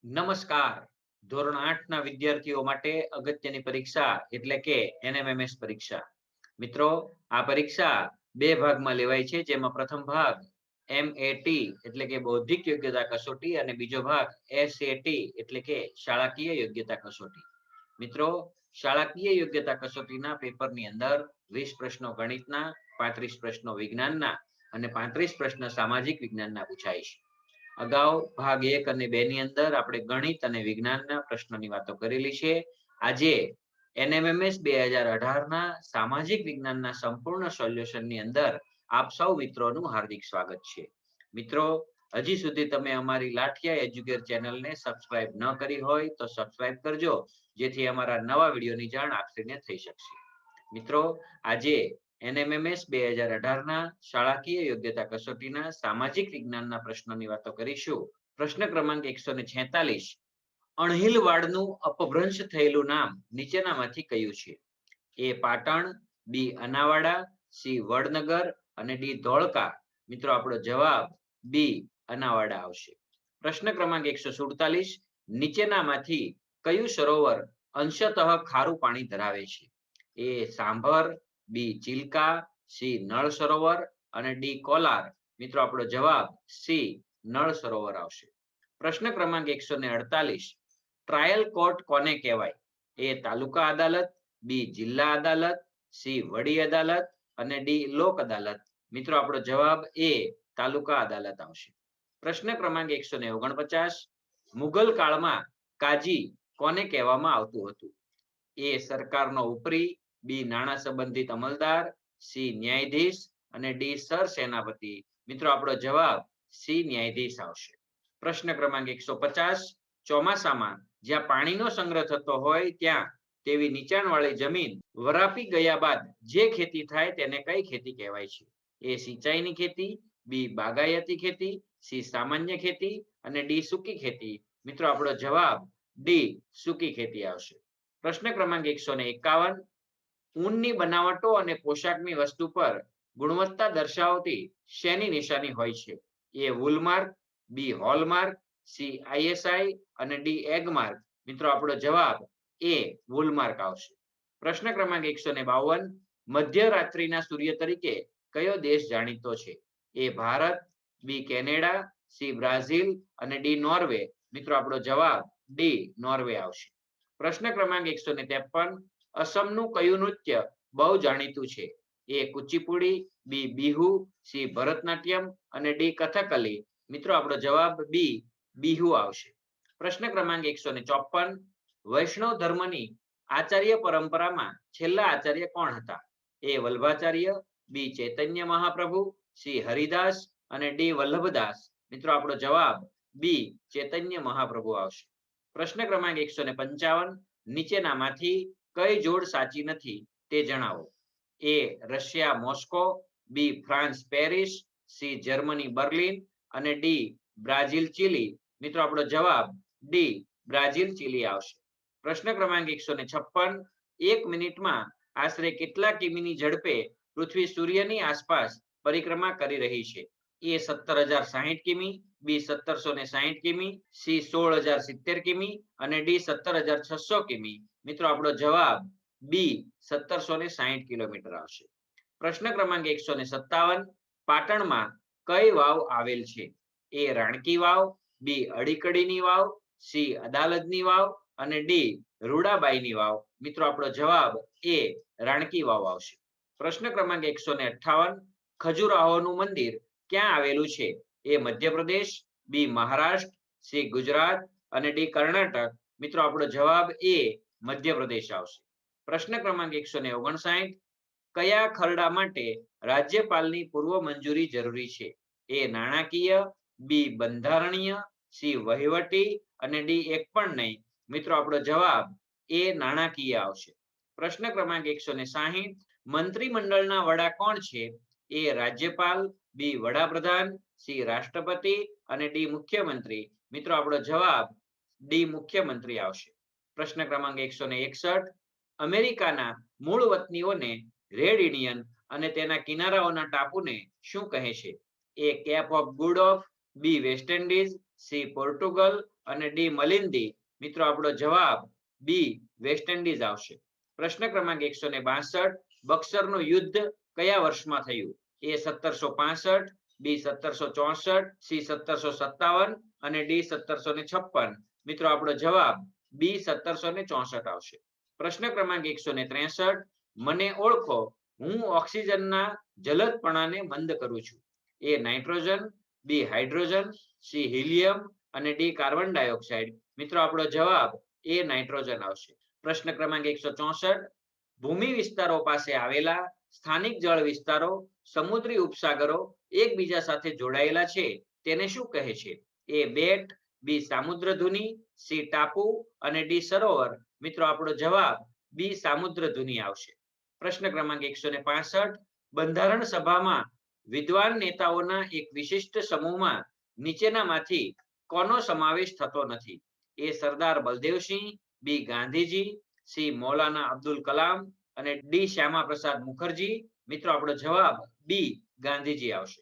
નમસ્કાર. ધોરણ 8 ના વિદ્યાર્થીઓ માટે અગત્યની પરીક્ષા એટલે કે એનએમએમએસ પરીક્ષા. મિત્રો, આ પરીક્ષા બે ભાગમાં લેવાય છે, જેમાં પ્રથમ ભાગ એમએટી એટલે કે બૌદ્ધિક યોગ્યતા કસોટી અને બીજો ભાગ એસએટી એટલે કે શાળાકીય યોગ્યતા કસોટી. મિત્રો, શાળાકીય યોગ્યતા કસોટીના પેપરની અંદર 20 પ્રશ્નો ગણિતના, 35 પ્રશ્નો વિજ્ઞાનના અને 35 પ્રશ્ન સામાજિક વિજ્ઞાનના પૂછાય છે. અગાઉ ભાગ 1 અને 2 ની અંદર આપણે ગણિત અને વિજ્ઞાનના પ્રશ્નોની વાતો કરેલી છે. આજે એનએમએમએસ 2018 ના સામાજિક વિજ્ઞાનના સંપૂર્ણ સોલ્યુશનની અંદર આપ સૌ મિત્રોનું હાર્દિક સ્વાગત છે. મિત્રો, હજી સુધી તમે અમારી લાઠિયા એજ્યુકેર ચેનલને સબસ્ક્રાઇબ ન કરી હોય તો સબસ્ક્રાઇબ કરજો, જેથી અમારા નવા વિડીયોની જાણ આપને થઈ શકશે. મિત્રો, આજે એનએમએમએસ 2018 ના શાળાકીય યોગ્યતા કસોટીના સામાજિક વિજ્ઞાનના પ્રશ્નોની વાતો કરીશું. પ્રશ્ન ક્રમાંક 146. અણહિલવાડનું અપભ્રંશ થયેલું નામ નીચેનામાંથી કયું છે? એ પાટણ, બી અનાવાડા, સી વડનગર અને ડી ધોળકા. મિત્રો, આપણો જવાબ બી અનાવાડા આવશે. પ્રશ્ન ક્રમાંક 147. નીચેનામાંથી કયું સરોવર અંશતઃ ખારું પાણી ધરાવે છે? એ સાંભર, બી ચિલ્કા, સી નળ સરોવર અને ડી કોલાર. મિત્રો, આપણો જવાબ સી નળ સરોવર આવશે. પ્રશ્ન ક્રમાંક 148. ટ્રાયલ કોર્ટ કોને કહેવાય? એ તાલુકા અદાલત, બી જિલ્લા અદાલત, સી વડી અદાલત અને ડી લોક અદાલત. મિત્રો, આપણો જવાબ એ તાલુકા અદાલત આવશે. પ્રશ્ન ક્રમાંક 149. મુઘલ કાળમાં કાજી કોને કહેવામાં આવતું હતું? એ સરકારનો ઉપરી, બી નાણાં સંબંધિત અમલદાર, સી ન્યાયાધીશ અને ડી સર સેનાપતિ. મિત્રો, આપણો જવાબ સી ન્યાયાધીશ આવશે. પ્રશ્ન ક્રમાંક 150. ચોમાસામાં જ્યાં પાણીનો સંગ્રહ થતો હોય ત્યાં તેવી નીચાણવાળી જમીન વરાપી ગયા બાદ જે ખેતી થાય તેને કઈ ખેતી કહેવાય છે? એ સિંચાઈની ખેતી, બી બાગાયતી ખેતી, સી સામાન્ય ખેતી અને ડી સૂકી ખેતી. મિત્રો, આપણો જવાબ ડી સૂકી ખેતી આવશે. પ્રશ્ન ક્રમાંક 151. ઊનની બનાવટો અને પોશાકની વસ્તુ પર ગુણવત્તા દર્શાવતી શેની નિશાની હોય છે? એ વૂલમાર્ક, બી હોલમાર્ક, સી આઈએસઆઈ અને ડી એગમાર્ક. મિત્રો, આપણો જવાબ એ વૂલમાર્ક આવશે. પ્રશ્ન ક્રમાંક 152. મધ્યરાત્રિના સૂર્ય તરીકે કયો દેશ જાણીતો છે? A Bharat, B Canada, C Brazil અને ડી નોર્વે. મિત્રો, આપણો જવાબ ડી નોર્વે આવશે. પ્રશ્ન ક્રમાંક 153. અસમનું કયું નૃત્ય બહુ જાણીતું છે? એ કુચીપુડી, બી બિહુ, સી ભરતનાટ્યમ અને ડી કથકલી. મિત્રો, આપણો જવાબ બી બિહુ આવશે. પ્રશ્ન ક્રમાંક 154. વૈષ્ણવ ધર્મની આચાર્ય પરંપરામાં છેલ્લા આચાર્ય કોણ હતા? એ વલ્ભાચાર્ય, બી ચૈતન્ય મહાપ્રભુ, સી હરિદાસ અને ડી વલ્લભદાસ. મિત્રો, આપણો જવાબ બી ચૈતન્ય મહાપ્રભુ આવશે. પ્રશ્ન ક્રમાંક 155. નીચેનામાંથી કઈ જોડ સાચી નથી તે જણાવો. A Russia Moscow, B France Paris, C Germany Berlin અને ડી બ્રાઝિલ ચીલી. મિત્રો, આપણો જવાબ ડી બ્રાઝિલ ચીલી આવશે. પ્રશ્ન ક્રમાંક 156. 1 મિનિટમાં આશરે કેટલા કિમીની ઝડપે પૃથ્વી સૂર્યની આસપાસ પરિક્રમા કરી રહી છે? એ 17,060 કિમી, બી 1760 કિમી, સી 16,070 કિમી અને ડી 17,600 કિમી. મિત્રો, આપણો જવાબ બી 1760 કિલોમીટર આવશે. પ્રશ્ન ક્રમાંક 157. પાટણમાં કઈ વાવ આવેલ છે? એ રાણકી વાવ, બી અડીકડીની વાવ, સી અદાલતની વાવ અને ડી રૂડાબાઈની વાવ. મિત્રો, આપણો જવાબ એ રાણકી વાવ આવશે. પ્રશ્ન ક્રમાંક 158. ખજુરાહોનું મંદિર ક્યાં આવેલું છે? એ મધ્યપ્રદેશ, બી મહારાષ્ટ્ર, સી ગુજરાત અને ડી કર્ણાટક. મિત્રો, આપણો જવાબ એ મધ્યપ્રદેશ આવશે. પ્રશ્ન ક્રમાંક 159. કયા ખરડા માટે રાજ્યપાલની પૂર્વ મંજૂરી જરૂરી છે? એ નાણાકીય, બી બંધારણીય, સી વહીવટી અને ડી એક પણ નહીં. મિત્રો, આપણો જવાબ એ નાણાકીય આવશે. પ્રશ્ન ક્રમાંક 160. મંત્રીમંડળના વડા કોણ છે? એ રાજ્યપાલ, બી વડાપ્રધાન, સી રાષ્ટ્રપતિ અને ડી મુખ્યમંત્રી. મિત્રો, આપણો જવાબ ડી મુખ્યમંત્રી આવશે. પ્રશ્ન ક્રમાંક 161. અમેરિકાના મૂળ વતનીઓને રેડ ઇન્ડિયન અને તેના કિનારાઓના ટાપુને શું કહે છે? A Cape of Good of, B West Indies, C Portugal અને ડી મલિંદી. મિત્રો આપણો જવાબ બી વેસ્ટ ઇન્ડિઝ આવશે. પ્રશ્ન ક્રમાંક 162, બક્સરનું યુદ્ધ કયા વર્ષમાં થયું? એ 1765, બી 1764, સી 1757 અને ડી 1756. મિત્રો આપણો જવાબ બી 1764 આવશે. પ્રશ્ન ક્રમાંક 163, મને ઓળખો, હું ઓક્સિજનના જલદપણાને મંદ કરું છું. A nitrogen, B hydrogen, C helium અને ડી કાર્બન ડાયોક્સાઇડ. મિત્રો આપણો જવાબ એ નાઇટ્રોજન આવશે. પ્રશ્ન ક્રમાંક 164, ભૂમિ વિસ્તારો પાસે આવેલા સ્થાનિક જળ વિસ્તારો, સમુદ્રી ઉપસાગરો એકબીજા સાથે જોડાયેલા છે તેને શું કહે છે? એ બેટ, બી સામુદ્રધુની, સી ટાપુ અને ડી સરોવર. મિત્રો આપણો જવાબ બી સામુદ્રધુની આવશે. પ્રશ્ન ક્રમાંક 165, બંધારણ સભામાં વિદ્વાન નેતાઓના એક વિશિષ્ટ સમૂહમાં નીચેનામાંથી કોનો સમાવેશ થતો નથી? એ સરદાર બલદેવસિંહ, બી ગાંધીજી, સી મૌલાના અબ્દુલ કલામ અને ડી શ્યામા પ્રસાદ મુખર્જી. મિત્રો આપણો જવાબ બી ગાંધીજી આવશે.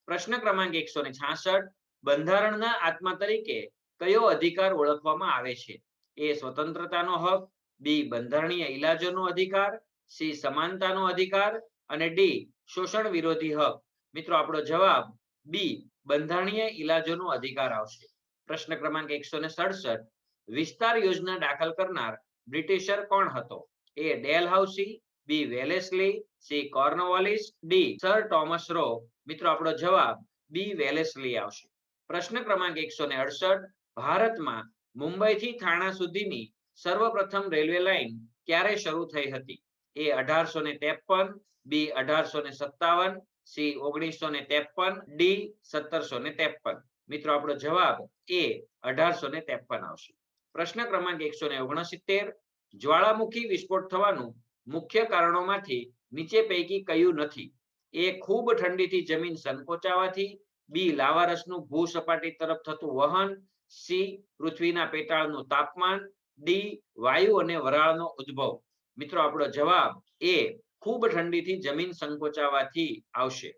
પ્રશ્ન ક્રમાંક 166, બંધારણના આત્મા તરીકે કયો અધિકાર ઓળખવામાં આવે છે? એ સ્વતંત્રતાનો હક, બી બંધારણીય ઇલાજોનો અધિકાર, સી સમાનતાનો અધિકાર અને ડી શોષણ વિરોધી હક. મિત્રો આપણો જવાબ બી બંધારણીય ઇલાજોનો અધિકાર આવશે. પ્રશ્ન ક્રમાંક 167, વિસ્તાર યોજના દાખલ કરનાર બ્રિટિશર કોણ હતો? A Dalhousie, B Wellesley, C Cornwallis, D Sir Thomas Roe. મિત્રો આપણો જવાબ બી વેલેસ્લી આવશે. પ્રશ્ન ક્રમાંક 168, ભારતમાં મુંબઈથી થાણા સુધીની સર્વપ્રથમ રેલવે લાઇન ક્યારે શરૂ થઈ હતી? એ 1853, બી 1857, સી 1953, ડી 1753. મિત્રો આપણો જવાબ એ 1853 આવશે. પ્રશ્ન ક્રમાંક 169, જ્વાળામુખી વિસ્ફોટ થવાનું મુખ્ય કારણોમાંથી નીચે પૈકી કયું નથી? એ ખૂબ ઠંડીથી જમીન સંકોચાવાથી, બી લાવારસનું ભૂસપાટી તરફ થતું વહન, સી પૃથ્વીના પેટાળનું તાપમાન, ડી વાયુ અને વરાળનો ઉદ્ભવ. મિત્રો આપણો જવાબ એ ખૂબ ઠંડીથી જમીન સંકોચાવાથી આવશે.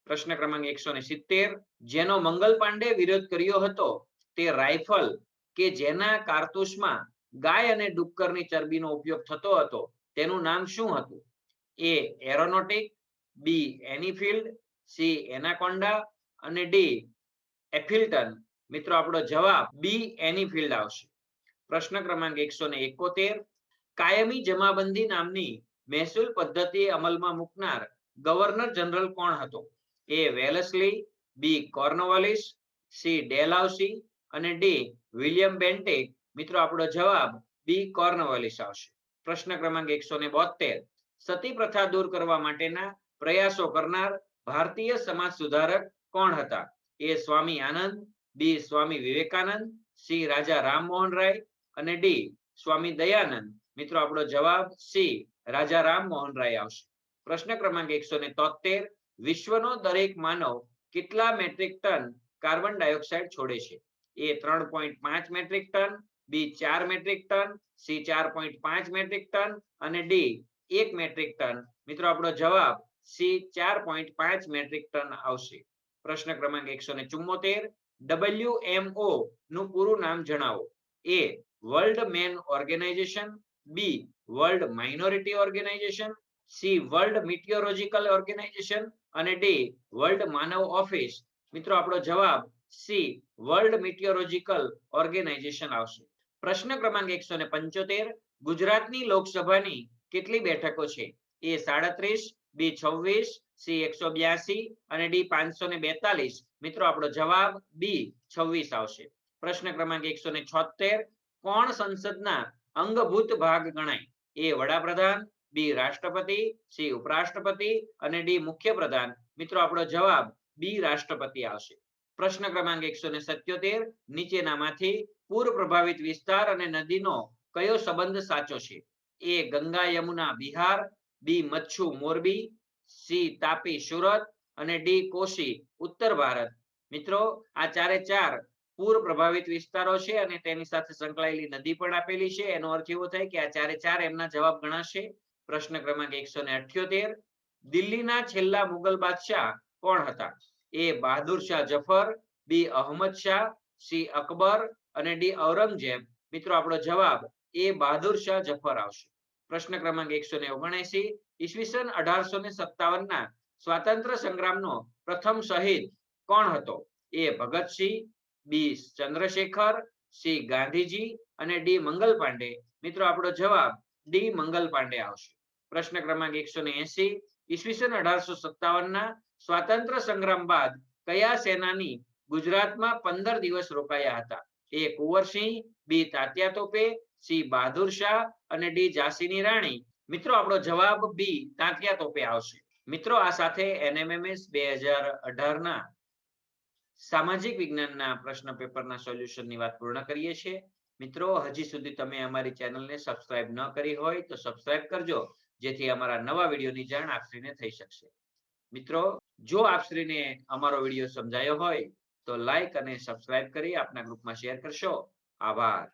પ્રશ્ન ક્રમાંક 170, જેનો મંગલ પાંડે વિરોધ કર્યો હતો તે રાઇફલ કે જેના કારતૂસમાં ગાય અને ડુક્કરની ચરબીનો ઉપયોગ થતો હતો તેનું નામ શું હતું? એ એરોનોટિક, બી એનીફિલ્ડ, સી એનાકોન્ડા અને ડી એફિલ્ટન. મિત્રો આપણો જવાબ બી એનીફિલ્ડ આવશે. પ્રશ્ન ક્રમાંક 171, કાયમી જમાબંધી નામની મહેસૂલ પદ્ધતિ અમલમાં મૂકનાર ગવર્નર જનરલ કોણ હતો? એ વેલેસ્લી, બી કોર્નવાલિસ, સી ડેલહાઉસી અને ડી વિલિયમ બેન્ટિક. મિત્રો આપણો જવાબ બી કોર્નવાલિસ આવશે. પ્રશ્ન ક્રમાંક 172, સતી પ્રથા દૂર કરવા માટેના પ્રયાસો કરનાર ભારતીય સમાજ સુધારક કોણ હતા? એ સ્વામી આનંદ, બી સ્વામી વિવેકાનંદ, સી રાજા રામમોહન રાય અને ડી સ્વામી દયાનંદ. મિત્રો આપણો જવાબ સી રાજા રામમોહન રાય આવશે. પ્રશ્ન ક્રમાંક 173, વિશ્વનો દરેક માનવ કેટલા મેટ્રિક ટન કાર્બન ડાયોક્સાઇડ છોડે છે? A 3.5 metric ton, B 4 metric ton, C 4.5 metric ton અને ડી 1 મેટ્રિક ટન. મિત્રો આપણો જવાબ સી 4.5 મેટ્રિક ટન આવશે. પ્રશ્ન ક્રમાંક 174, WMO નું પૂરું નામ જણાવો. A World Man Organisation, B World Minority Organisation, C World Meteorological Organisation અને ડી વર્લ્ડ માનવ ઓફિસ. મિત્રો આપણો જવાબ સી વર્લ્ડ મિટિયોરોજિકલ ઓર્ગેનાઇઝેશન આવશે. પ્રશ્ન ક્રમાંક 175, ગુજરાતની લોકસભાની કેટલી બેઠકો છે? એ 37, બી 26, સી 182 અને ડી 542. મિત્રો આપણો જવાબ બી 26 આવશે. પ્રશ્ન ક્રમાંક 176, કોણ સંસદના અંગભૂત ભાગ ગણાય? એ વડાપ્રધાન, બી રાષ્ટ્રપતિ, સી ઉપરાષ્ટ્રપતિ અને ડી મુખ્યપ્રધાન. મિત્રો આપણો જવાબ બી રાષ્ટ્રપતિ આવશે. પ્રશ્ન ક્રમાંક 177, નીચેનામાંથી પૂર પ્રભાવિત વિસ્તાર અને નદીનો કયો સંબંધ સાચો છે? એ ગંગા યમુના બિહાર, બી મચ્છુ મોરબી, સી તાપી સુરત અને ડી કોશી ઉત્તર ભારત. મિત્રો આ ચારે ચાર પૂર પ્રભાવિત વિસ્તારો છે અને તેની સાથે સંકળાયેલી નદી પણ આપેલી છે. એનો અર્થ એવો થાય કે આ ચારે ચાર એમના જવાબ ગણાશે. પ્રશ્ન ક્રમાંક 178, દિલ્હીના છેલ્લા મુગલ બાદશાહ કોણ હતા? એ બહાદુર શાહ જફર, બી અહમદ શાહ, સી અકબર અને ડી ઔરંગઝેબ. મિત્રો આપણો જવાબ એ બહાદુર શાહ જફર આવશે. પ્રશ્ન ક્રમાંક 179 ઈસવીસન 1857 ના સ્વાતંત્ર્ય સંગ્રામનો પ્રથમ શહીદ કોણ હતો? એ ભગતસિંહ, બી ચંદ્રશેખર, સી ગાંધીજી અને ડી મંગલ પાંડે. મિત્રો આપણો જવાબ ડી મંગલ પાંડે આવશે. પ્રશ્ન ક્રમાંક 180 ઈસવીસન 1857 ના સ્વાતંત્ર્ય સંગ્રામ બાદ કયા સેનાની ગુજરાતમાં 15 દિવસ રોકાયા હતા? એ કુંવરસિંહ, બી તાત્યા તોપે, સી બહાદુર શાહ અને ડી ઝાંસીની રાણી. મિત્રો આપણો જવાબ બી તાત્યા તોપે આવશે. મિત્રો આ સાથે એનએમએમએસ 2018 ના સામાજિક વિજ્ઞાનના પ્રશ્ન પેપરના સોલ્યુશનની વાત પૂર્ણ કરીએ છીએ. મિત્રો હજી સુધી તમે અમારી ચેનલને સબસ્ક્રાઇબ ન કરી હોય તો સબસ્ક્રાઇબ કરજો, જેથી અમારા નવા વિડીયોની જાણ આપશ્રીને થઈ શકશે. મિત્રો જો આપશ્રીને અમારો વિડીયો સમજાયો હોય તો લાઈક અને સબસ્ક્રાઇબ કરી આપના ગ્રુપમાં શેર કરશો. આભાર.